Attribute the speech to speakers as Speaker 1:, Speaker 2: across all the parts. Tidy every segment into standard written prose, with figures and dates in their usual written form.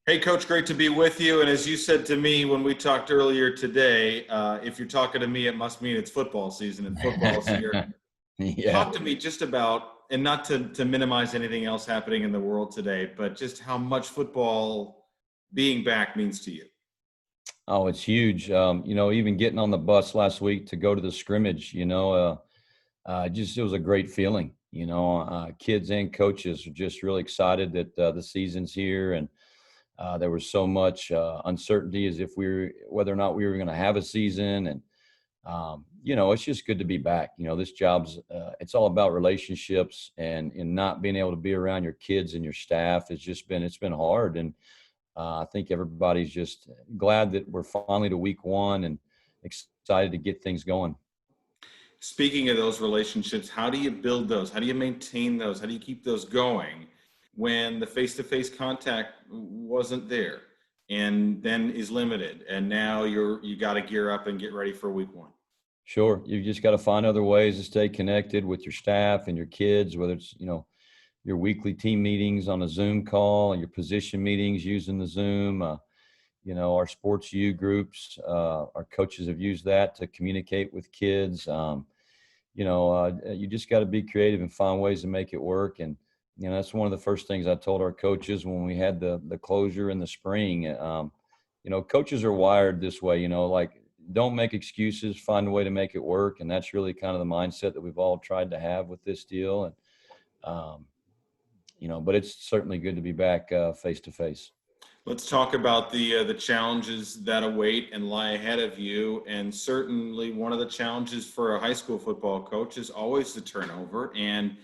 Speaker 1: Hey, Coach, great to be with you. And as you said to me when we talked earlier today, if you're talking to me, it must mean it's football season and football's here.
Speaker 2: Yeah.
Speaker 1: Talk to me just about, and not to minimize anything else happening in the world today, but just how much football being back means to you.
Speaker 2: Oh, it's huge. Even getting on the bus last week to go to the scrimmage, just it was a great feeling. Kids and coaches are just really excited that the season's here, and there was so much uncertainty as if whether or not we were going to have a season, and it's just good to be back. This job's it's all about relationships, and not being able to be around your kids and your staff it's been hard. And I think everybody's just glad that we're finally to week one and excited to get things going.
Speaker 1: Speaking of those relationships, how do you build those? How do you maintain those? How do you keep those going when the face-to-face contact wasn't there and then is limited, and now you got to gear up and get ready for week one?
Speaker 2: Sure, you just got to find other ways to stay connected with your staff and your kids, whether it's your weekly team meetings on a Zoom call and your position meetings using the Zoom. Our sports U groups, our coaches have used that to communicate with kids. You just got to be creative and find ways to make it work. And that's one of the first things I told our coaches when we had the closure in the spring. Coaches are wired this way. Like, don't make excuses, find a way to make it work. And that's really kind of the mindset that we've all tried to have with this deal. And um, but it's certainly good to be back face to face.
Speaker 1: Let's talk about the challenges that await and lie ahead of you. And certainly, one of the challenges for a high school football coach is always the turnover. And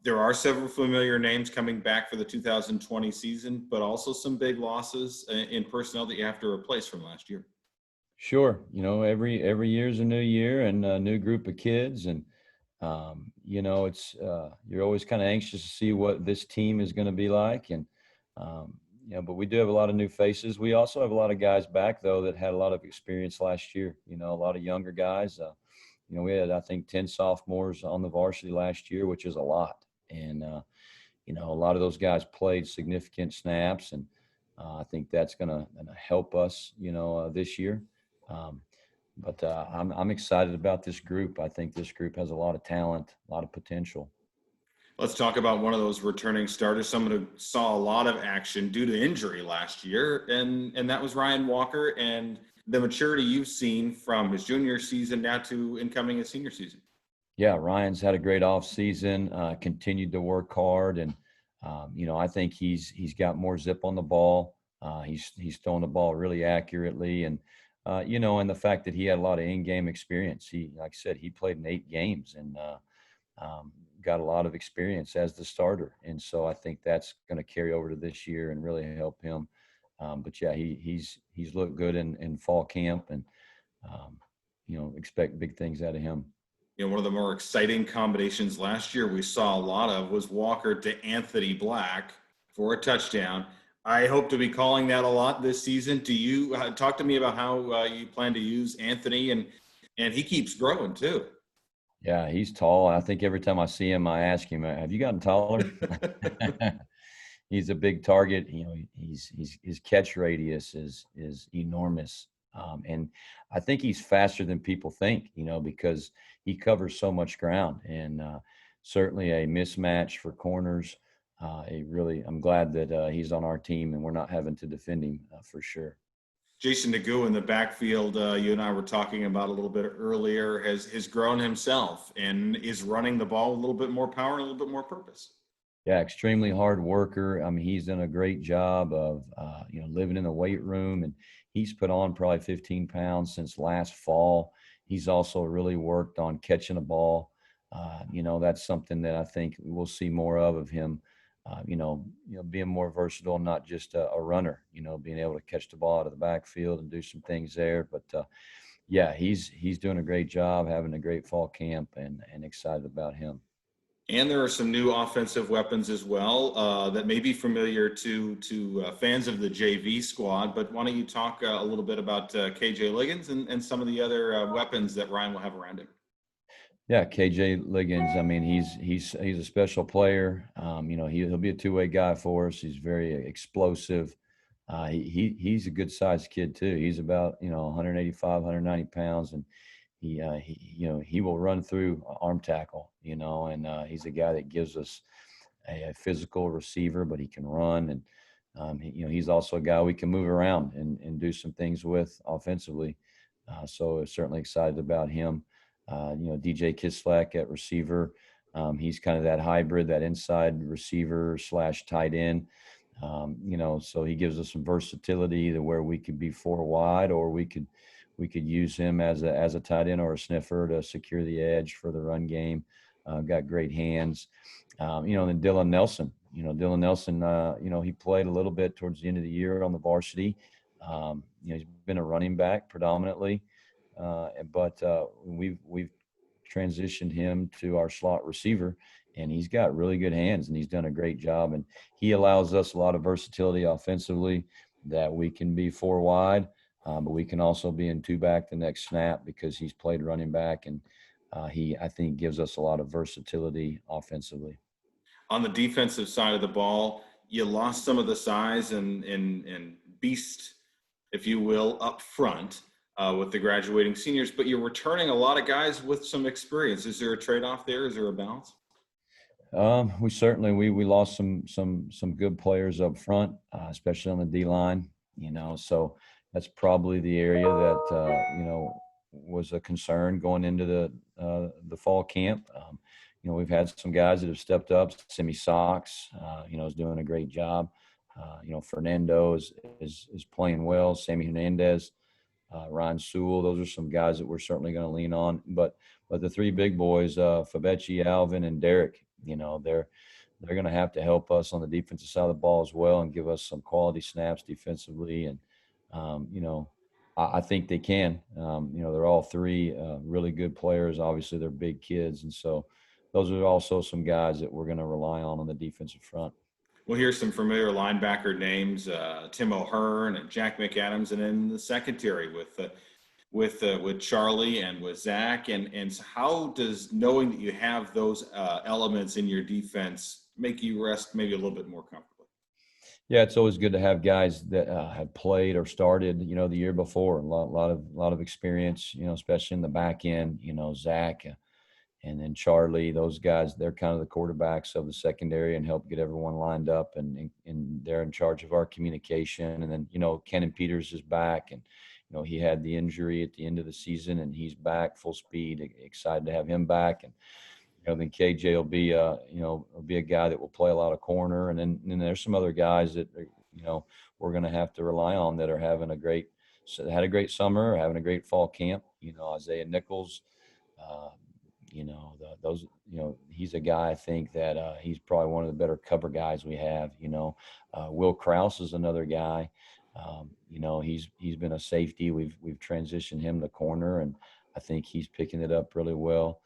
Speaker 1: there are several familiar names coming back for the 2020 season, but also some big losses in personnel that you have to replace from last year.
Speaker 2: Sure. Every year's a new year and a new group of kids. And it's you're always kind of anxious to see what this team is going to be like. And but we do have a lot of new faces. We also have a lot of guys back though that had a lot of experience last year. A lot of younger guys. We had, I think, 10 sophomores on the varsity last year, which is a lot. And a lot of those guys played significant snaps, and I think that's gonna help us this year. um, but I'm excited about this group. I think this group has a lot of talent, a lot of potential.
Speaker 1: Let's talk about one of those returning starters, someone who saw a lot of action due to injury last year, and that was Ryan Walker, and the maturity you've seen from his junior season now to incoming his senior season.
Speaker 2: Yeah, Ryan's had a great off season, continued to work hard, and I think he's got more zip on the ball. He's throwing the ball really accurately, and and the fact that he had a lot of in-game experience. Like I said, he played in 8 games and got a lot of experience as the starter, and so I think that's going to carry over to this year and really help him. But yeah, he's looked good in fall camp, and um, expect big things out of him.
Speaker 1: One of the more exciting combinations last year we saw a lot of was Walker to Anthony Black for a touchdown. I hope to be calling that a lot this season. Do you talk to me about how you plan to use Anthony, and he keeps growing too?
Speaker 2: Yeah, he's tall. I think every time I see him, I ask him, "Have you gotten taller?" He's a big target. His catch radius is enormous, and I think he's faster than people think. Because he covers so much ground, and certainly a mismatch for corners. I'm glad that he's on our team and we're not having to defend him for sure.
Speaker 1: Jason Nagu in the backfield, you and I were talking about a little bit earlier, has grown himself and is running the ball with a little bit more power and a little bit more purpose.
Speaker 2: Yeah, extremely hard worker. I mean, he's done a great job of, living in the weight room, and he's put on probably 15 pounds since last fall. He's also really worked on catching a ball. That's something that I think we'll see more of him. Being more versatile, not just a runner. Being able to catch the ball out of the backfield and do some things there. But yeah, he's doing a great job, having a great fall camp, and excited about him.
Speaker 1: And there are some new offensive weapons as well that may be familiar to fans of the JV squad. But why don't you talk a little bit about KJ Liggins and some of the other weapons that Ryan will have around him?
Speaker 2: Yeah, KJ Liggins. I mean, he's a special player. He'll be a two-way guy for us. He's very explosive. He's a good sized kid too. He's about 185, 190 pounds, and he will run through arm tackle. And he's a guy that gives us a physical receiver, but he can run, and he's also a guy we can move around and do some things with offensively. So certainly excited about him. DJ Kislak at receiver. He's kind of that hybrid, that inside receiver / tight end. So he gives us some versatility to where we could be four wide, or we could use him as a tight end or a sniffer to secure the edge for the run game. Got great hands. And then Dylan Nelson. Dylan Nelson. He played a little bit towards the end of the year on the varsity. He's been a running back predominantly, but we've transitioned him to our slot receiver, and he's got really good hands, and he's done a great job. And he allows us a lot of versatility offensively, that we can be four wide, but we can also be in two back the next snap because he's played running back, and I think, gives us a lot of versatility offensively.
Speaker 1: On the defensive side of the ball, you lost some of the size and beast, if you will, up front with the graduating seniors, but you're returning a lot of guys with some experience. Is there a trade-off there? Is there a balance?
Speaker 2: We lost some good players up front, especially on the D line. So that's probably the area that was a concern going into the fall camp. We've had some guys that have stepped up. Simi Sox, is doing a great job. Fernando is playing well. Sammy Hernandez, Ryan Sewell. Those are some guys that we're certainly going to lean on. But the three big boys, Fabechi, Alvin, and Derek, they're going to have to help us on the defensive side of the ball as well, and give us some quality snaps defensively. And I think they can. They're all three really good players. Obviously, they're big kids, and so those are also some guys that we're going to rely on the defensive front.
Speaker 1: Well, here's some familiar linebacker names: Tim O'Hearn and Jack McAdams, and then the secondary with Charlie and with Zach. And so how does knowing that you have those elements in your defense make you rest maybe a little bit more comfortably?
Speaker 2: Yeah, it's always good to have guys that have played or started, the year before. A lot of experience, especially in the back end. Zach and then Charlie, those guys, they're kind of the quarterbacks of the secondary and help get everyone lined up, and they're in charge of our communication. And then, Kenan Peters is back, and, he had the injury at the end of the season, and he's back full speed. Excited to have him back. And, then KJ will be a guy that will play a lot of corner. And then there's some other guys that, we're going to have to rely on that are had a great summer, having a great fall camp. Isaiah Nichols, he's a guy, I think, that he's probably one of the better cover guys we have. Will Kraus is another guy. He's been a safety. We've transitioned him to corner, and I think he's picking it up really well.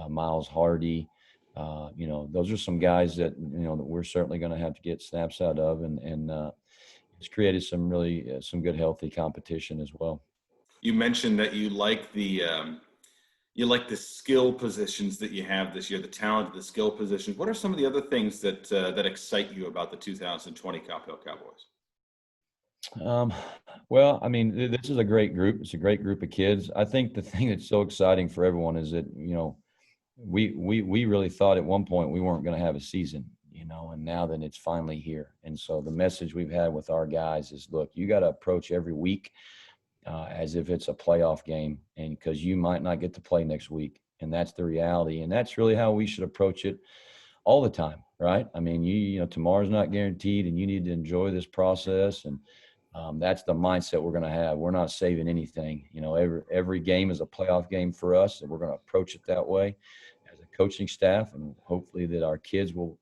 Speaker 2: Miles Hardy, those are some guys that that we're certainly going to have to get snaps out of, and it's created some really some good healthy competition as well.
Speaker 1: You mentioned that you like the skill positions that you have this year, the talent, the skill positions. What are some of the other things that excite you about the 2020 Coppell Cowboys?
Speaker 2: Well, I mean, this is a great group. It's a great group of kids. I think the thing that's so exciting for everyone is that, we really thought at one point we weren't going to have a season, and now then it's finally here. And so the message we've had with our guys is, look, you got to approach every week as if it's a playoff game, and because you might not get to play next week. And that's the reality. And that's really how we should approach it all the time, right? I mean, tomorrow's not guaranteed, and you need to enjoy this process. And that's the mindset we're going to have. We're not saving anything. Every game is a playoff game for us, and we're going to approach it that way as a coaching staff, and hopefully that our kids will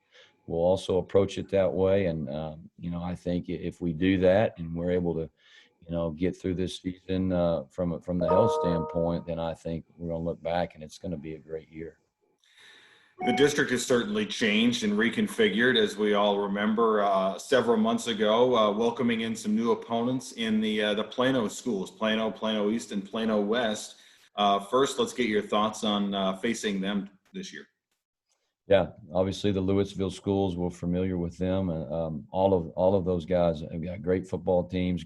Speaker 2: also approach it that way. And I think if we do that and we're able to, get through this season from the health standpoint, then I think we're going to look back and it's going to be a great year.
Speaker 1: The district has certainly changed and reconfigured, as we all remember, several months ago, welcoming in some new opponents in the Plano schools, Plano East, and Plano West. First, let's get your thoughts on facing them this year.
Speaker 2: Yeah, obviously the Louisville schools, we're familiar with them. All of those guys have got great football teams,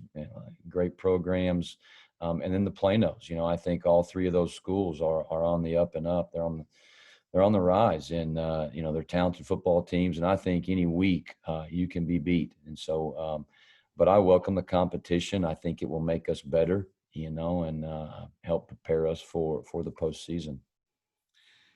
Speaker 2: great programs, and then the Planos. I think all three of those schools are on the up and up. They're on the rise, and they're talented football teams. And I think any week you can be beat. And so, but I welcome the competition. I think it will make us better, and help prepare us for the postseason.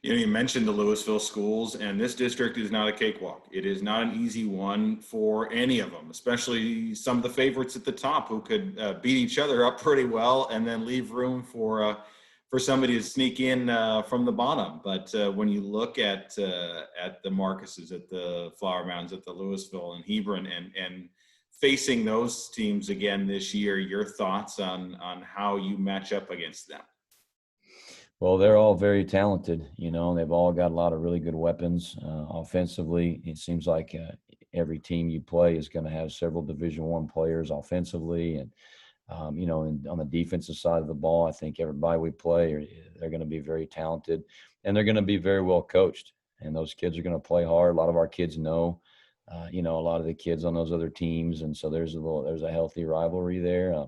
Speaker 1: You mentioned the Louisville schools, and this district is not a cakewalk. It is not an easy one for any of them, especially some of the favorites at the top who could beat each other up pretty well and then leave room for somebody to sneak in from the bottom. But when you look at the Marcuses, at the Flower Mounds, at the Louisville and Hebron, and facing those teams again this year, your thoughts on how you match up against them?
Speaker 2: Well, they're all very talented. They've all got a lot of really good weapons. Offensively, it seems like every team you play is going to have several Division I players offensively, and and on the defensive side of the ball, I think everybody we play they're going to be very talented, and they're going to be very well coached. And those kids are going to play hard. A lot of our kids know, a lot of the kids on those other teams, and so there's a healthy rivalry there.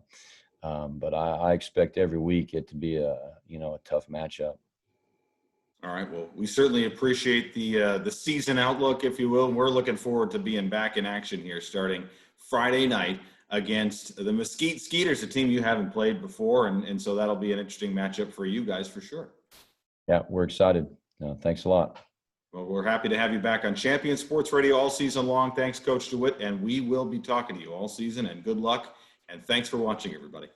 Speaker 2: But I expect every week it to be a tough matchup.
Speaker 1: All right. Well, we certainly appreciate the season outlook, if you will. And we're looking forward to being back in action here starting Friday night against the Mesquite Skeeters, a team you haven't played before. And so that'll be an interesting matchup for you guys for sure.
Speaker 2: Yeah, we're excited. Thanks a lot.
Speaker 1: Well, we're happy to have you back on Champion Sports Radio all season long. Thanks, Coach DeWitt. And we will be talking to you all season, and good luck. And thanks for watching, everybody.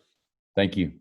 Speaker 2: Thank you.